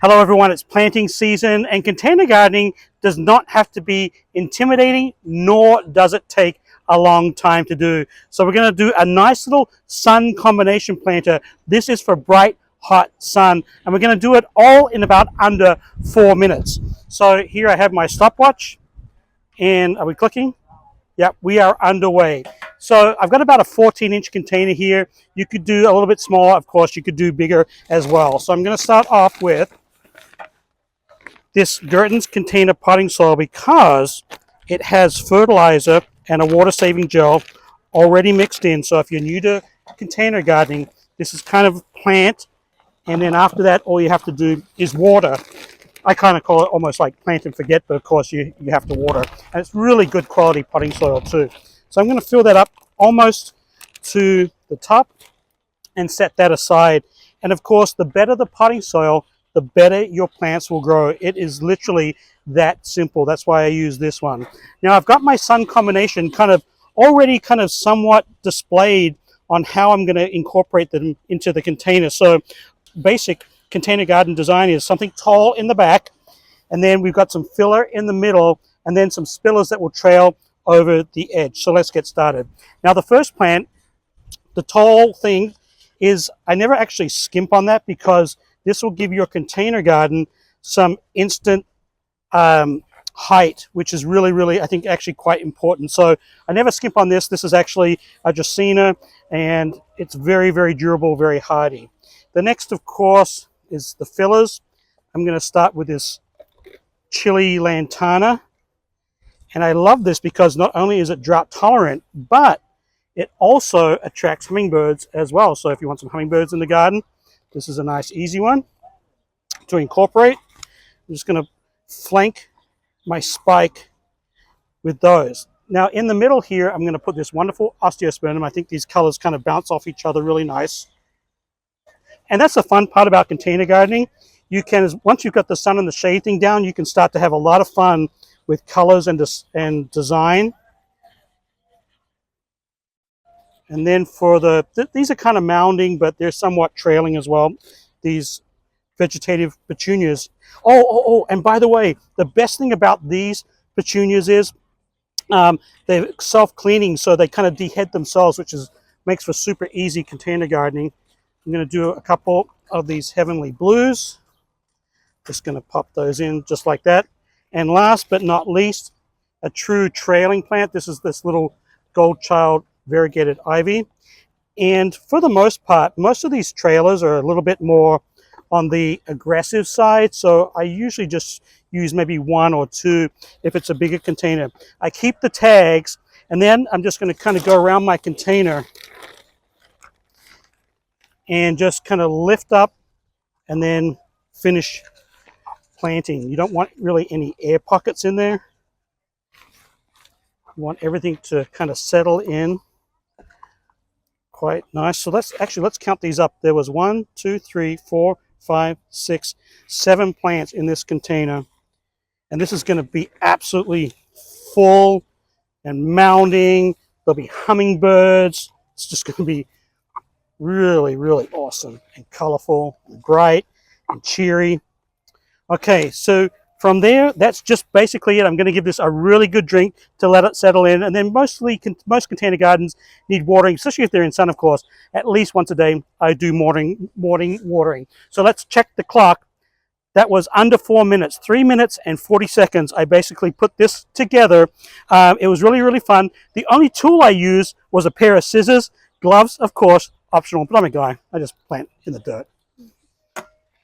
Hello everyone, it's planting season and container gardening does not have to be intimidating, nor does it take a long time to do. So we're going to do a nice little sun combination planter. This is for bright, hot sun, and we're going to do it all in about under 4 minutes. So here I have my stopwatch, and are we clicking? Yep, we are underway. So I've got about a 14-inch container here. You could do a little bit smaller, of course, you could do bigger as well. So I'm going to start off with this Gerton's container potting soil because it has fertilizer and a water-saving gel already mixed in. So if you're new to container gardening, this is kind of plant, and then after that, all you have to do is water. I kind of call it almost like plant and forget, but of course you have to water. And it's really good quality potting soil too. So I'm going to fill that up almost to the top and set that aside. And of course, the better the potting soil, the better your plants will grow. It is literally that simple. That's why I use this one. Now I've got my sun combination already somewhat displayed on how I'm going to incorporate them into the container. So basic container garden design is something tall in the back, and then we've got some filler in the middle, and then some spillers that will trail over the edge. So let's get started. Now the first plant, the tall thing, is I never actually skimp on that because this will give your container garden some instant height, which is really, I think, actually quite important. So I never skimp on this. This is actually a Dracaena, and it's very durable, very hardy. The next, of course, is the fillers. I'm going to start with this Chili Lantana. And I love this because not only is it drought tolerant, but it also attracts hummingbirds as well. So if you want some hummingbirds in the garden, this is a nice easy one to incorporate. I'm just going to flank my spike with those. Now in the middle here, I'm going to put this wonderful Osteospermum. I think these colors kind of bounce off each other really nice. And that's the fun part about container gardening. You can, once you've got the sun and the shade thing down, you can start to have a lot of fun with colors and design. And then for these are kind of mounding, but they're somewhat trailing as well. These vegetative petunias. Oh, and by the way, the best thing about these petunias is they're self-cleaning, so they kind of dehead themselves, which makes for super easy container gardening. I'm going to do a couple of these heavenly blues. Just going to pop those in just like that. And last but not least, a true trailing plant. This is this little Goldchild variegated ivy. And for the most part, most of these trailers are a little bit more on the aggressive side. So I usually just use maybe one or two if it's a bigger container. I keep the tags, and then I'm just going to kind of go around my container and just kind of lift up and then finish planting. You don't want really any air pockets in there. You want everything to kind of settle in quite nice. So let's count these up. There was 1, 2, 3, 4, 5, 6, 7 plants in this container. And this is going to be absolutely full and mounding. There'll be hummingbirds. It's just going to be really awesome and colorful and bright and cheery. Okay, so from there, that's just basically it. I'm going to give this a really good drink to let it settle in. And then most container gardens need watering, especially if they're in sun, of course. At least once a day, I do morning watering. So let's check the clock. That was under 4 minutes, 3 minutes and 40 seconds. I basically put this together. It was really fun. The only tool I used was a pair of scissors, gloves, of course, optional, but I'm a guy. I just plant in the dirt.